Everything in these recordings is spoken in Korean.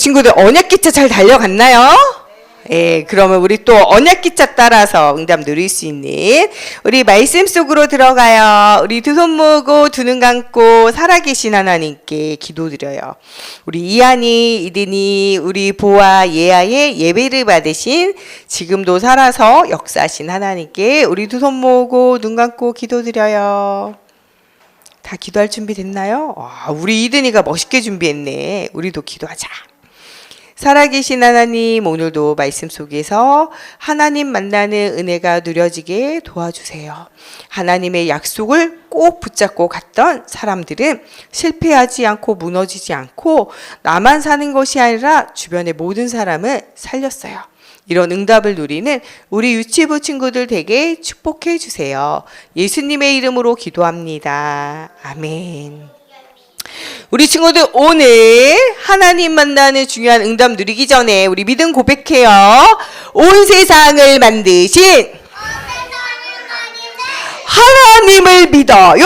친구들 언약기차 잘 달려갔나요? 예, 그러면 우리 또 언약기차 따라서 응답 누릴 수 있는 우리 말씀 속으로 들어가요. 우리 두 손 모으고 두 눈 감고 살아계신 하나님께 기도드려요. 우리 이한이, 이든이, 우리 보아, 예아의 예배를 받으신 지금도 살아서 역사하신 하나님께 우리 두 손 모으고 눈 감고 기도드려요. 다 기도할 준비 됐나요? 우리 이든이가 멋있게 준비했네. 우리도 기도하자. 살아계신 하나님, 오늘도 말씀 속에서 하나님 만나는 은혜가 누려지게 도와주세요. 하나님의 약속을 꼭 붙잡고 갔던 사람들은 실패하지 않고 무너지지 않고 나만 사는 것이 아니라 주변의 모든 사람을 살렸어요. 이런 응답을 누리는 우리 유치부 친구들 되게 축복해 주세요. 예수님의 이름으로 기도합니다. 아멘. 우리 친구들 오늘 하나님 만나는 중요한 응답 누리기 전에 우리 믿음 고백해요. 온 세상을 만드신 하나님을 믿어요.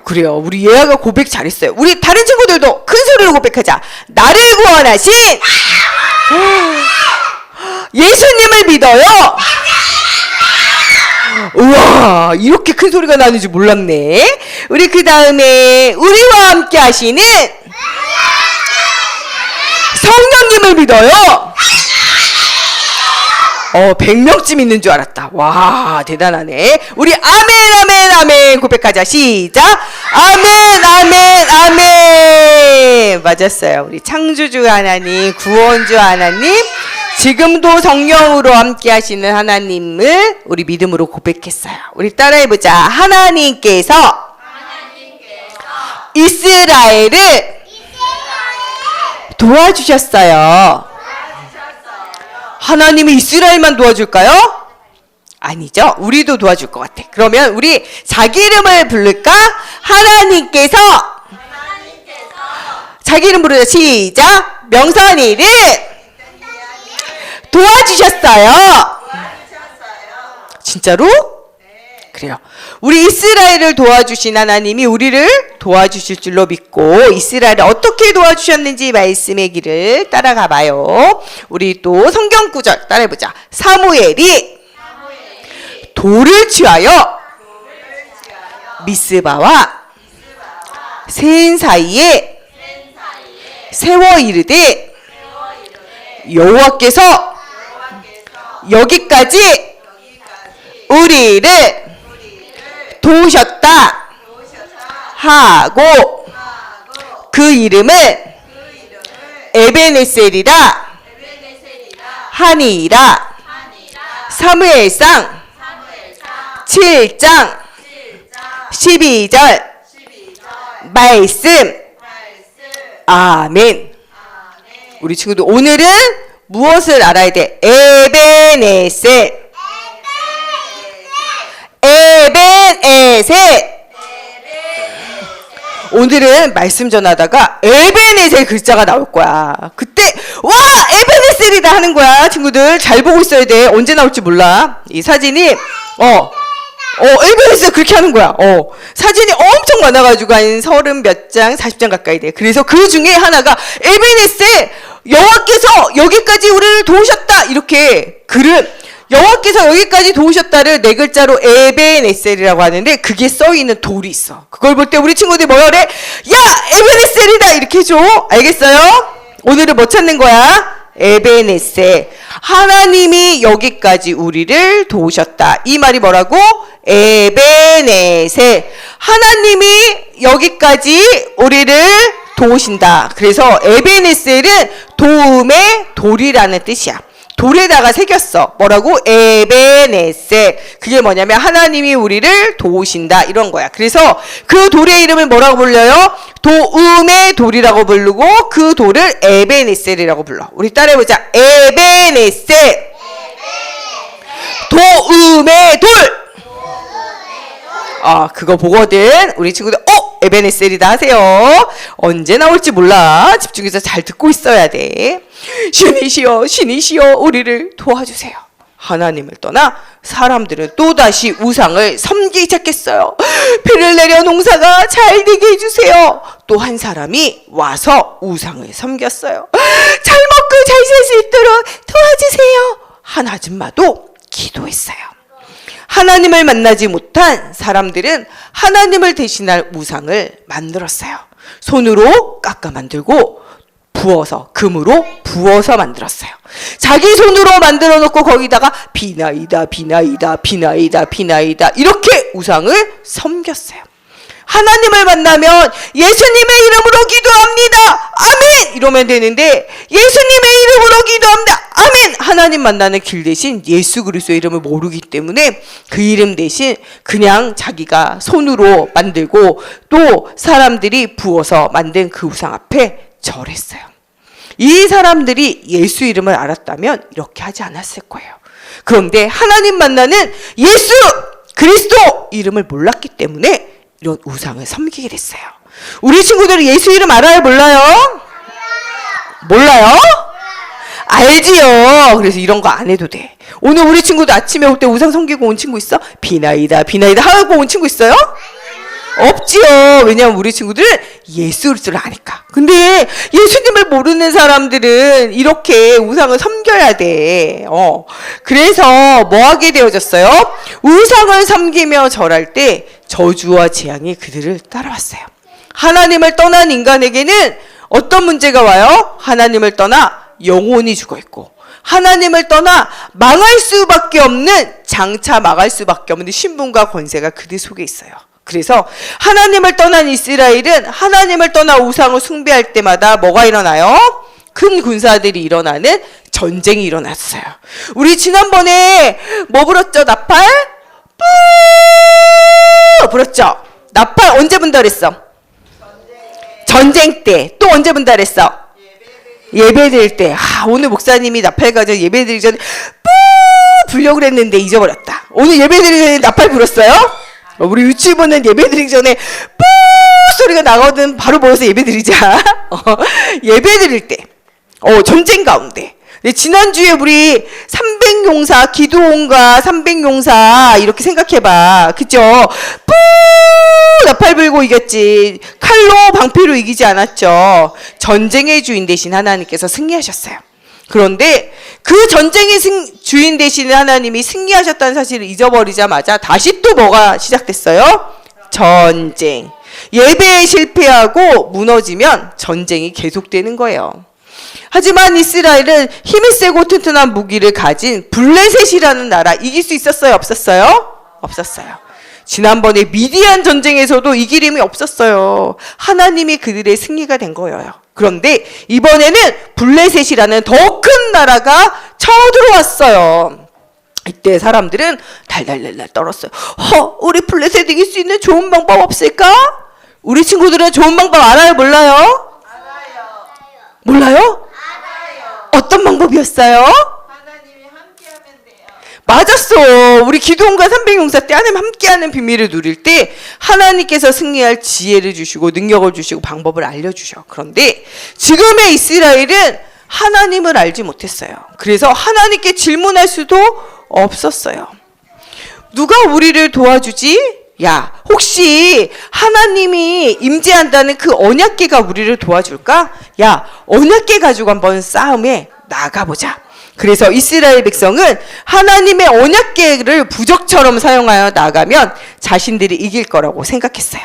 그래요. 우리 예아가 고백 잘했어요. 우리 다른 친구들도 큰 소리로 고백하자. 나를 구원하신 예수님을 믿어요. 우와, 이렇게 큰 소리가 나는 줄 몰랐네. 우리 그 다음에 우리와 함께 하시는 성령님을 믿어요. 100명쯤 있는 줄 알았다. 와, 대단하네. 우리 아멘 아멘 아멘 고백하자. 시작. 아멘 아멘 아멘. 맞았어요. 우리 창조주 하나님, 구원주 하나님, 지금도 성령으로 함께 하시는 하나님을 우리 믿음으로 고백했어요. 우리 따라해보자. 하나님께서 이스라엘을 도와주셨어요. 하나님이 이스라엘만 도와줄까요? 아니죠. 우리도 도와줄 것 같아. 그러면 우리 자기 이름을 부를까? 하나님께서 자기 이름 부르자. 시작. 명선이를 도와주셨어요. 진짜로? 그래요. 우리 이스라엘을 도와주신 하나님이 우리를 도와주실 줄로 믿고 이스라엘을 어떻게 도와주셨는지 말씀의 길을 따라가 봐요. 우리 또 성경 구절 따라해보자. 사무엘이 돌을 취하여 미스바와 세인 사이에 세워 이르되 여호와께서 여기까지 우리를 도우셨다 하고 그 이름을 에베네셀이라 하니라. 사무엘상 7장 12절 말씀. 아멘. 우리 친구들 오늘은 무엇을 알아야 돼? 에베네셀. 에베네셀. 오늘은 말씀 전하다가 에베네셀 글자가 나올 거야. 그때 와 에베네셀이다 하는 거야. 친구들 잘 보고 있어야 돼. 언제 나올지 몰라. 이 사진이 에베네셀 그렇게 하는 거야. 사진이 엄청 많아가지고 한 30 몇 장, 40장 가까이 돼. 그래서 그 중에 하나가 에베네셀 여호와께서 여기까지 우리를 도우셨다. 이렇게 글을 여호와께서 여기까지 도우셨다를 네 글자로 에베네셀이라고 하는데 그게 써있는 돌이 있어. 그걸 볼 때 우리 친구들이 뭐라 그래? 야 에베네셀이다 이렇게 해줘. 알겠어요? 오늘은 뭐 찾는 거야? 에베네셀. 하나님이 여기까지 우리를 도우셨다. 이 말이 뭐라고? 에베네셀. 하나님이 여기까지 우리를 도우신다. 그래서 에베네셀은 도움의 돌이라는 뜻이야. 돌에다가 새겼어. 뭐라고? 에베네셀. 그게 뭐냐면 하나님이 우리를 도우신다 이런 거야. 그래서 그 돌의 이름을 뭐라고 불러요? 도움의 돌이라고 부르고 그 돌을 에베네셀이라고 불러. 우리 따라해보자. 에베네셀. 도움의 돌. 그거 보거든. 우리 친구들 에베네셀이다 하세요. 언제 나올지 몰라. 집중해서 잘 듣고 있어야 돼. 신이시여 신이시여 우리를 도와주세요. 하나님을 떠나 사람들은 또다시 우상을 섬기기 시작했어요. 비를 내려 농사가 잘 되게 해주세요. 또 한 사람이 와서 우상을 섬겼어요. 잘 먹고 잘 살 수 있도록 도와주세요. 한 아줌마도 기도했어요. 하나님을 만나지 못한 사람들은 하나님을 대신할 우상을 만들었어요. 손으로 깎아 만들고 부어서, 금으로 부어서 만들었어요. 자기 손으로 만들어 놓고 거기다가 비나이다 비나이다 비나이다 비나이다 이렇게 우상을 섬겼어요. 하나님을 만나면 예수님의 이름으로 기도합니다. 아멘! 이러면 되는데 예수님의 이름으로 기도합니다. 아멘! 하나님 만나는 길 대신 예수 그리스도의 이름을 모르기 때문에 그 이름 대신 그냥 자기가 손으로 만들고 또 사람들이 부어서 만든 그 우상 앞에 절했어요. 이 사람들이 예수 이름을 알았다면 이렇게 하지 않았을 거예요. 그런데 하나님 만나는 예수 그리스도 이름을 몰랐기 때문에 이런 우상을 섬기게 됐어요. 우리 친구들은 예수 이름 알아요? 몰라요? 몰라요? 알지요. 그래서 이런 거 안 해도 돼. 오늘 우리 친구도 아침에 올 때 우상 섬기고 온 친구 있어? 비나이다 비나이다 하고 온 친구 있어요? 없지요. 왜냐하면 우리 친구들은 예수 그리스도를 아니까. 근데 예수님을 모르는 사람들은 이렇게 우상을 섬겨야 돼. 그래서 뭐 하게 되어졌어요? 우상을 섬기며 절할 때 저주와 재앙이 그들을 따라왔어요. 하나님을 떠난 인간에게는 어떤 문제가 와요? 하나님을 떠나 영혼이 죽어있고 하나님을 떠나 망할 수밖에 없는, 장차 망할 수밖에 없는 신분과 권세가 그들 속에 있어요. 그래서 하나님을 떠난 이스라엘은 하나님을 떠나 우상을 숭배할 때마다 뭐가 일어나요? 큰 군사들이 일어나는 전쟁이 일어났어요. 우리 지난번에 뭐 불었죠? 나팔? 뿌 불었죠? 나팔 언제 분다 그랬어? 전쟁 때. 또 언제 분다 그랬어? 예배 드릴 때. 오늘 목사님이 나팔 가져 예배 드리기 전에 뿌 불려고 그랬는데 잊어버렸다. 오늘 예배 드리기 전에 나팔 불었어요? 우리 유치부는 예배 드리기 전에 뿌 소리가 나거든. 바로 모여서 예배 드리자. 예배 드릴 때 전쟁 가운데. 지난주에 우리 300용사, 기도원과 300용사 이렇게 생각해봐. 그죠? 뿌 나팔 불고 이겼지. 칼로 방패로 이기지 않았죠. 전쟁의 주인 대신 하나님께서 승리하셨어요. 그런데 그 전쟁의 주인 되시는 하나님이 승리하셨다는 사실을 잊어버리자마자 다시 또 뭐가 시작됐어요? 전쟁. 예배에 실패하고 무너지면 전쟁이 계속되는 거예요. 하지만 이스라엘은 힘이 세고 튼튼한 무기를 가진 블레셋이라는 나라 이길 수 있었어요? 없었어요? 없었어요. 지난번에 미디안 전쟁에서도 이길 힘이 없었어요. 하나님이 그들의 승리가 된 거예요. 그런데 이번에는 블레셋이라는 더 큰 나라가 쳐들어왔어요. 이때 사람들은 달달달달 떨었어요. 우리 블레셋 이길 수 있는 좋은 방법 없을까? 우리 친구들은 좋은 방법 알아요? 몰라요? 알아요. 몰라요? 알아요. 어떤 방법이었어요? 하나님이 함께하면 돼요. 맞았어. 우리 기도원과 300용사 때 하나님 함께하는 비밀을 누릴 때 하나님께서 승리할 지혜를 주시고 능력을 주시고 방법을 알려주셔. 그런데 지금의 이스라엘은 하나님을 알지 못했어요. 그래서 하나님께 질문할 수도 없었어요. 누가 우리를 도와주지? 야, 혹시 하나님이 임재한다는 그 언약궤가 우리를 도와줄까? 야, 언약궤 가지고 한번 싸움에 나가보자. 그래서 이스라엘 백성은 하나님의 언약궤를 부적처럼 사용하여 나가면 자신들이 이길 거라고 생각했어요.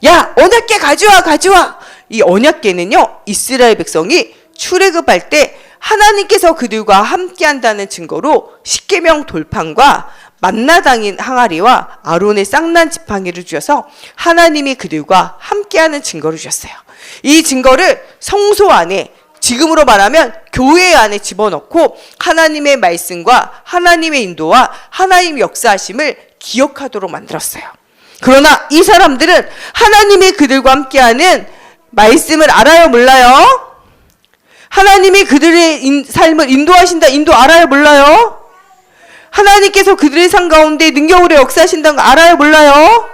야, 언약궤 가져와. 이 언약궤는요, 이스라엘 백성이 출애굽할 때 하나님께서 그들과 함께한다는 증거로 십계명 돌판과 만나당인 항아리와 아론의 쌍난 지팡이를 주셔서 하나님이 그들과 함께하는 증거를 주셨어요. 이 증거를 성소 안에, 지금으로 말하면 교회 안에 집어넣고 하나님의 말씀과 하나님의 인도와 하나님의 역사하심을 기억하도록 만들었어요. 그러나 이 사람들은 하나님이 그들과 함께하는 말씀을 알아요? 몰라요? 하나님이 그들의 삶을 인도하신다, 인도 알아요? 몰라요? 하나님께서 그들의 삶 가운데 능력으로 역사하신다는 거 알아요? 몰라요?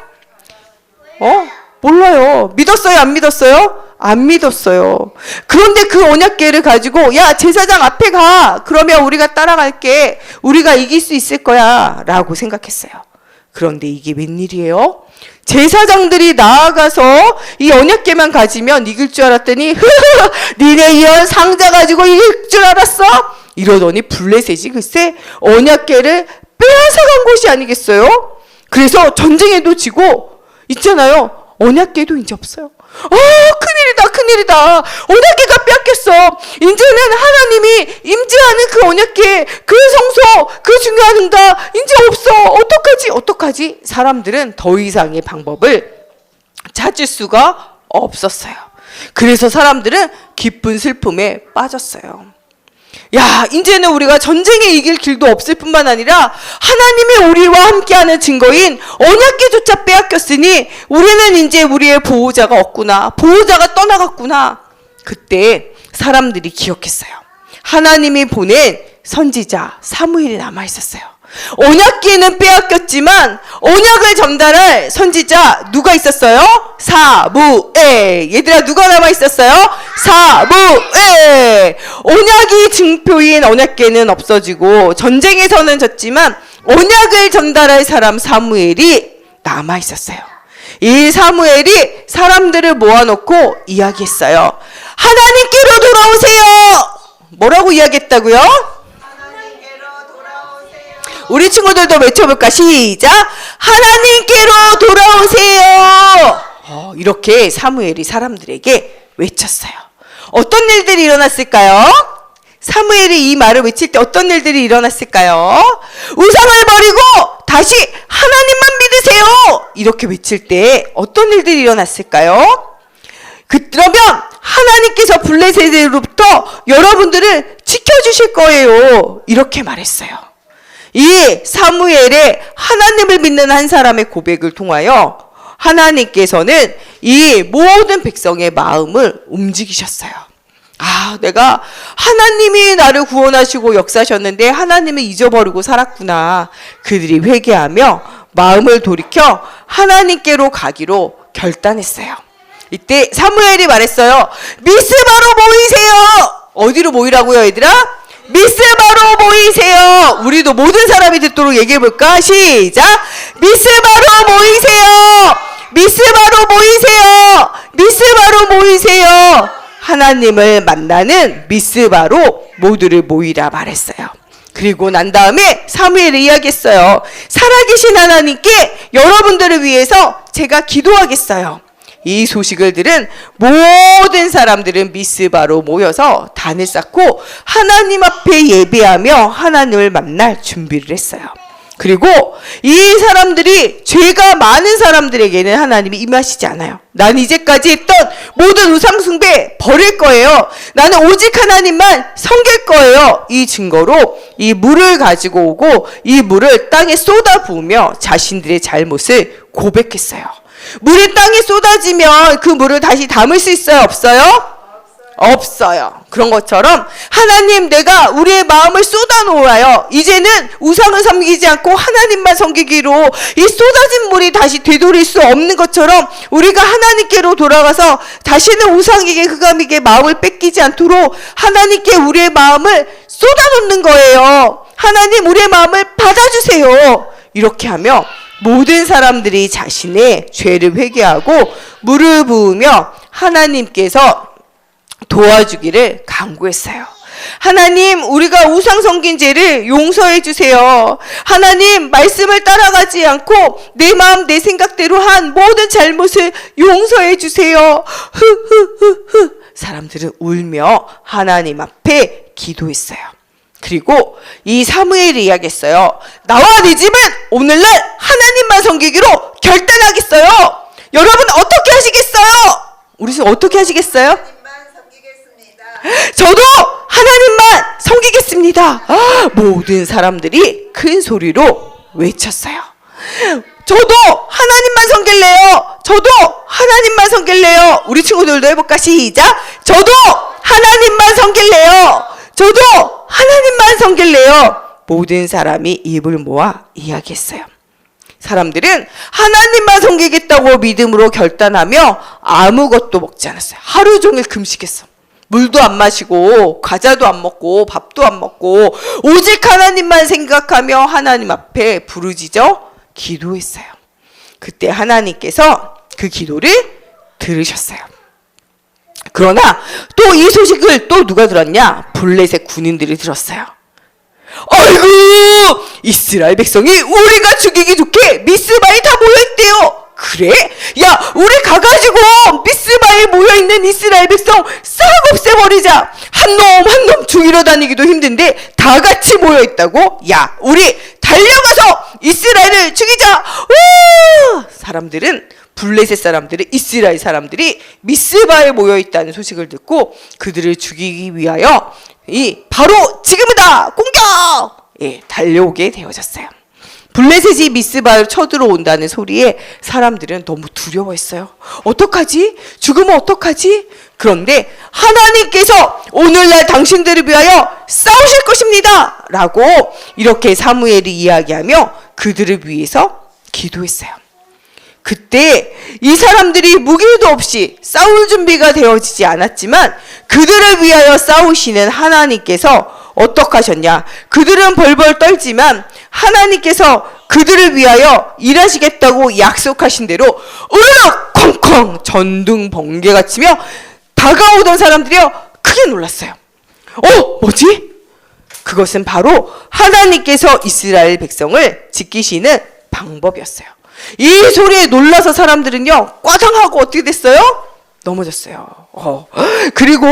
몰라요. 믿었어요? 안 믿었어요? 안 믿었어요. 그런데 그 언약궤를 가지고 야, 제사장 앞에 가. 그러면 우리가 따라갈게. 우리가 이길 수 있을 거야. 라고 생각했어요. 그런데 이게 웬일이에요? 제사장들이 나아가서 이 언약궤만 가지면 이길 줄 알았더니 니네 이런 상자 가지고 이길 줄 알았어? 이러더니 블레셋이 글쎄 언약궤를 빼앗아간 곳이 아니겠어요? 그래서 전쟁에도 지고 있잖아요. 언약궤도 이제 없어요. 큰일이다, 큰일이다. 언약궤가 뺏겼어. 이제는 하나님이 임재하는 그 언약궤, 그 성소, 그 중요한 응답 이제 없어. 어떡하지? 사람들은 더 이상의 방법을 찾을 수가 없었어요. 그래서 사람들은 깊은 슬픔에 빠졌어요. 야, 이제는 우리가 전쟁에 이길 길도 없을 뿐만 아니라 하나님이 우리와 함께하는 증거인 언약궤조차 빼앗겼으니 우리는 이제 우리의 보호자가 없구나. 보호자가 떠나갔구나. 그때 사람들이 기억했어요. 하나님이 보낸 선지자 사무엘이 남아있었어요. 언약궤는 빼앗겼지만 언약을 전달할 선지자 누가 있었어요? 사무엘. 얘들아, 누가 남아있었어요? 사무엘. 언약이 증표인 언약궤는 없어지고 전쟁에서는 졌지만 언약을 전달할 사람 사무엘이 남아있었어요. 이 사무엘이 사람들을 모아놓고 이야기했어요. 하나님께로 돌아오세요. 뭐라고 이야기했다고요? 하나님께로 돌아오세요. 우리 친구들도 외쳐볼까? 시작! 하나님께로 돌아오세요! 이렇게 사무엘이 사람들에게 외쳤어요. 어떤 일들이 일어났을까요? 사무엘이 이 말을 외칠 때 어떤 일들이 일어났을까요? 우상을 버리고 다시 하나님만 믿으세요! 이렇게 외칠 때 어떤 일들이 일어났을까요? 그러면 하나님께서 블레셋으로부터 여러분들을 지켜주실 거예요. 이렇게 말했어요. 이 사무엘의 하나님을 믿는 한 사람의 고백을 통하여 하나님께서는 이 모든 백성의 마음을 움직이셨어요. 내가 하나님이 나를 구원하시고 역사하셨는데 하나님을 잊어버리고 살았구나. 그들이 회개하며 마음을 돌이켜 하나님께로 가기로 결단했어요. 이때 사무엘이 말했어요. 미스바로 모이세요. 어디로 모이라고요, 얘들아? 미스바로 모이세요. 우리도 모든 사람이 듣도록 얘기해볼까? 시작! 미스바로 모이세요. 미스바로 모이세요. 미스바로 모이세요. 하나님을 만나는 미스바로 모두를 모이라 말했어요. 그리고 난 다음에 사무엘이 이야기했어요. 살아계신 하나님께 여러분들을 위해서 제가 기도하겠어요. 이 소식을 들은 모든 사람들은 미스바로 모여서 단을 쌓고 하나님 앞에 예배하며 하나님을 만날 준비를 했어요. 그리고 이 사람들이 죄가 많은 사람들에게는 하나님이 임하시지 않아요. 난 이제까지 했던 모든 우상숭배 버릴 거예요. 나는 오직 하나님만 섬길 거예요. 이 증거로 이 물을 가지고 오고 이 물을 땅에 쏟아 부으며 자신들의 잘못을 고백했어요. 물이 땅에 쏟아지면 그 물을 다시 담을 수 있어요? 없어요? 없어요. 그런 것처럼 하나님, 내가 우리의 마음을 쏟아놓아요. 이제는 우상을 섬기지 않고 하나님만 섬기기로 이 쏟아진 물이 다시 되돌릴 수 없는 것처럼 우리가 하나님께로 돌아가서 다시는 우상에게 흑암에게 마음을 뺏기지 않도록 하나님께 우리의 마음을 쏟아놓는 거예요. 하나님, 우리의 마음을 받아주세요. 이렇게 하며 모든 사람들이 자신의 죄를 회개하고 물을 부으며 하나님께서 도와주기를 간구했어요. 하나님, 우리가 우상 섬긴 죄를 용서해 주세요. 하나님, 말씀을 따라가지 않고 내 마음 내 생각대로 한 모든 잘못을 용서해 주세요. 사람들은 울며 하나님 앞에 기도했어요. 그리고 이 사무엘이 이야기했어요. 나와 내 집은 오늘날 하나님만 섬기기로 결단하겠어요. 여러분 어떻게 하시겠어요? 우리 집 어떻게 하시겠어요? 하나님만 섬기겠습니다. 저도 하나님만 섬기겠습니다. 모든 사람들이 큰 소리로 외쳤어요. 저도 하나님만 섬길래요. 저도 하나님만 섬길래요. 우리 친구들도 해볼까? 시작! 저도 하나님만 섬길래요. 저도 하나님만 섬길래요. 모든 사람이 입을 모아 이야기했어요. 사람들은 하나님만 섬기겠다고 믿음으로 결단하며 아무것도 먹지 않았어요. 하루 종일 금식했어. 물도 안 마시고 과자도 안 먹고 밥도 안 먹고 오직 하나님만 생각하며 하나님 앞에 부르짖어 기도했어요. 그때 하나님께서 그 기도를 들으셨어요. 그러나 또 이 소식을 또 누가 들었냐? 블레셋 군인들이 들었어요. 아이고, 이스라엘 백성이 우리가 죽이기 좋게 미스바에 다 모여있대요. 그래? 야, 우리 가가지고 미스바에 모여있는 이스라엘 백성 싹 없애버리자. 한 놈 죽이러 다니기도 힘든데 다 같이 모여있다고? 야, 우리 달려가서 이스라엘을 죽이자. 우! 블레셋 사람들은 이스라엘 사람들이 미스바에 모여있다는 소식을 듣고 그들을 죽이기 위하여 바로 지금이다 공격! 달려오게 되어졌어요. 블레셋이 미스바를 쳐들어온다는 소리에 사람들은 너무 두려워했어요. 어떡하지? 죽으면 어떡하지? 그런데 하나님께서 오늘날 당신들을 위하여 싸우실 것입니다 라고 이렇게 사무엘이 이야기하며 그들을 위해서 기도했어요. 그때 이 사람들이 무기도 없이 싸울 준비가 되어지지 않았지만 그들을 위하여 싸우시는 하나님께서 어떻게 하셨냐? 그들은 벌벌 떨지만 하나님께서 그들을 위하여 일하시겠다고 약속하신 대로 으르륵 쾅쾅 전등 번개가 치며 다가오던 사람들이요 크게 놀랐어요. 뭐지? 그것은 바로 하나님께서 이스라엘 백성을 지키시는 방법이었어요. 이 소리에 놀라서 사람들은요 꽈당하고 어떻게 됐어요? 넘어졌어요. 그리고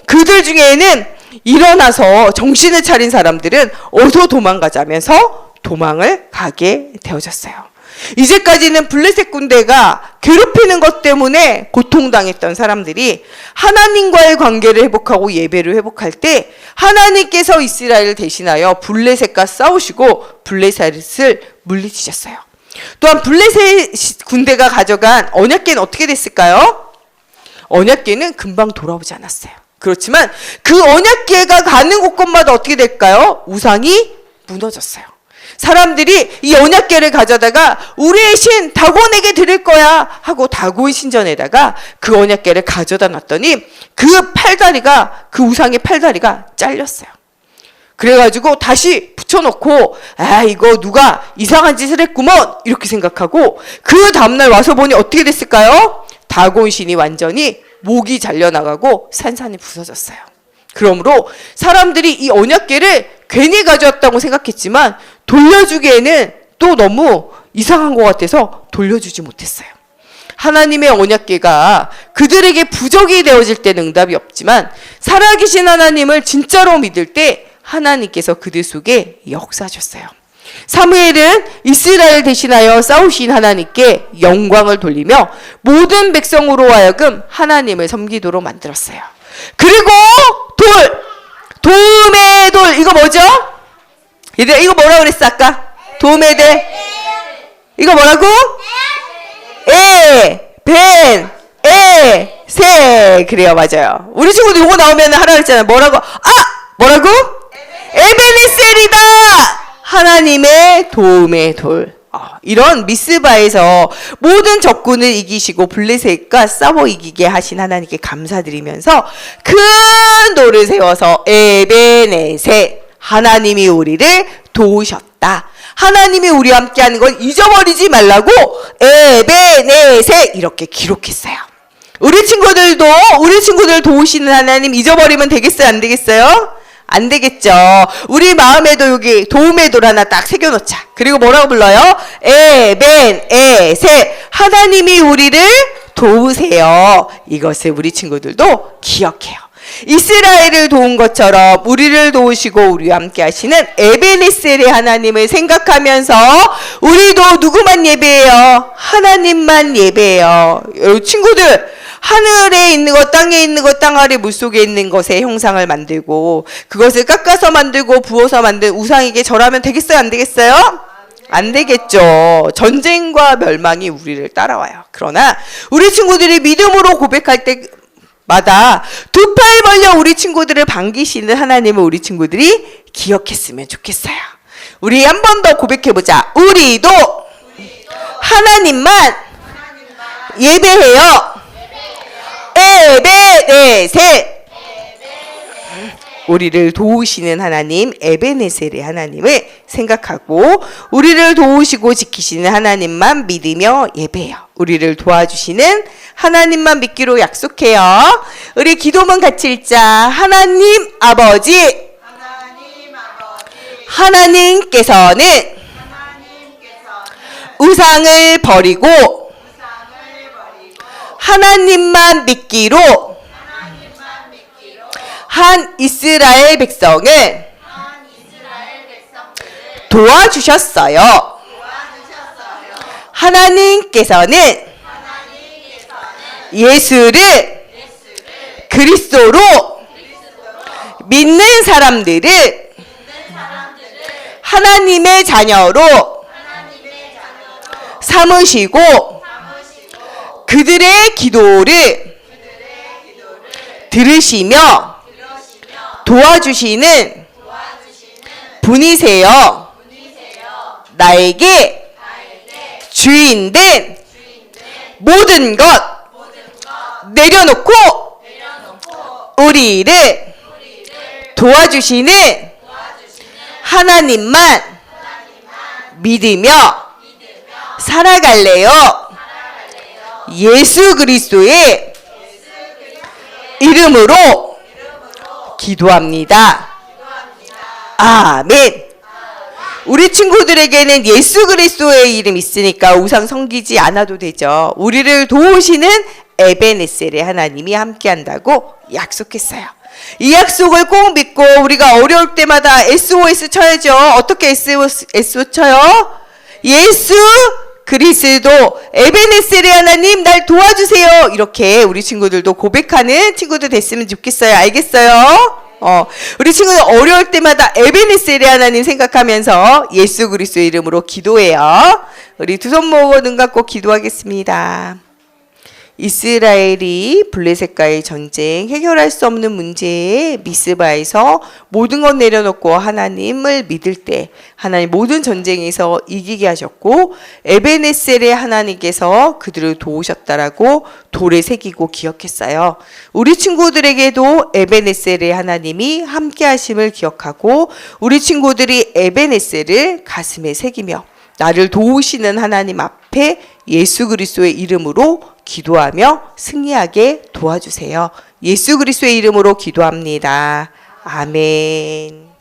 그들 중에는 일어나서 정신을 차린 사람들은 어서 도망가자면서 도망을 가게 되어졌어요. 이제까지는 블레셋 군대가 괴롭히는 것 때문에 고통당했던 사람들이 하나님과의 관계를 회복하고 예배를 회복할 때 하나님께서 이스라엘을 대신하여 블레셋과 싸우시고 블레셋을 물리치셨어요. 또한 블레셋 군대가 가져간 언약궤는 어떻게 됐을까요? 언약궤는 금방 돌아오지 않았어요. 그렇지만 그 언약궤가 가는 곳곳마다 어떻게 될까요? 우상이 무너졌어요. 사람들이 이 언약궤를 가져다가 우리의 신 다곤에게 드릴 거야 하고 다곤 신전에다가 그 언약궤를 가져다 놨더니 그 우상의 팔다리가 잘렸어요. 그래가지고 다시 붙여놓고 이거 누가 이상한 짓을 했구먼 이렇게 생각하고 그 다음날 와서 보니 어떻게 됐을까요? 다곤 신이 완전히 목이 잘려나가고 산산이 부서졌어요. 그러므로 사람들이 이 언약궤를 괜히 가져왔다고 생각했지만 돌려주기에는 또 너무 이상한 것 같아서 돌려주지 못했어요. 하나님의 언약궤가 그들에게 부적이 되어질 때는 응답이 없지만 살아계신 하나님을 진짜로 믿을 때 하나님께서 그들 속에 역사하셨어요. 사무엘은 이스라엘 대신하여 싸우신 하나님께 영광을 돌리며 모든 백성으로 하여금 하나님을 섬기도록 만들었어요. 그리고 도움의 돌 이거 뭐죠? 얘들아 이거 뭐라고 그랬어 아까? 도움의 돌 이거 뭐라고? 세 그래요 맞아요. 우리 친구들 이거 나오면 하라 그랬잖아요. 뭐라고? 에베네셀이다. 하나님의 도움의 돌. 이런 미스바에서 모든 적군을 이기시고 블레셋과 싸워 이기게 하신 하나님께 감사드리면서 큰 돌을 세워서 에베네셀 하나님이 우리를 도우셨다. 하나님이 우리와 함께하는 걸 잊어버리지 말라고 에베네셀 이렇게 기록했어요. 우리 친구들 도우시는 하나님 잊어버리면 되겠어요? 안 되겠어요? 안 되겠죠. 우리 마음에도 여기 도움의 돌 하나 딱 새겨놓자. 그리고 뭐라고 불러요? 에벤에셀 하나님이 우리를 도우세요. 이것을 우리 친구들도 기억해요. 이스라엘을 도운 것처럼 우리를 도우시고 우리와 함께 하시는 에베네셀의 하나님을 생각하면서 우리도 누구만 예배해요? 하나님만 예배해요. 여러분 친구들 하늘에 있는 것, 땅에 있는 것, 땅 아래 물속에 있는 것의 형상을 만들고 그것을 깎아서 만들고 부어서 만든 우상에게 절하면 되겠어요? 안 되겠어요? 안 되겠죠. 전쟁과 멸망이 우리를 따라와요. 그러나 우리 친구들이 믿음으로 고백할 때마다 두 팔 벌려 우리 친구들을 반기시는 하나님을 우리 친구들이 기억했으면 좋겠어요. 우리 한 번 더 고백해보자. 우리도 하나님만 예배해요. 에베네셀 우리를 도우시는 하나님 에베네셀의 하나님을 생각하고 우리를 도우시고 지키시는 하나님만 믿으며 예배해요. 우리를 도와주시는 하나님만 믿기로 약속해요. 우리 기도문 같이 읽자. 하나님 아버지, 하나님께서는 우상을 버리고 하나님만 믿기로 한 이스라엘 백성을 도와주셨어요. 하나님께서는 예수를 그리스도로 믿는 사람들을 하나님의 자녀로 삼으시고 그들의 기도를 들으시며 도와주시는 분이세요. 나에게 주인된 모든 것 내려놓고 우리를 도와주시는 하나님만 믿으며 살아갈래요. 예수 그리스도의 이름으로 기도합니다. 아멘. 우리 친구들에게는 예수 그리스도의 이름 있으니까 우상 섬기지 않아도 되죠. 우리를 도우시는 에베네셀의 하나님이 함께한다고 약속했어요. 이 약속을 꼭 믿고 우리가 어려울 때마다 SOS 쳐야죠. 어떻게 SOS 쳐요? 예수 그리스도 에베네셀의 하나님 날 도와주세요. 이렇게 우리 친구들도 고백하는 친구들 됐으면 좋겠어요. 알겠어요? 우리 친구들 어려울 때마다 에베네셀의 하나님 생각하면서 예수 그리스도의 이름으로 기도해요. 우리 두 손 모으고 눈 감고 기도하겠습니다. 이스라엘이 블레셋과의 전쟁, 해결할 수 없는 문제에 미스바에서 모든 것 내려놓고 하나님을 믿을 때 하나님 모든 전쟁에서 이기게 하셨고 에베네셀의 하나님께서 그들을 도우셨다라고 돌에 새기고 기억했어요. 우리 친구들에게도 에베네셀의 하나님이 함께 하심을 기억하고 우리 친구들이 에베네셀을 가슴에 새기며 나를 도우시는 하나님 앞에 예수 그리스도의 이름으로 기도하며 승리하게 도와주세요. 예수 그리스도의 이름으로 기도합니다. 아멘.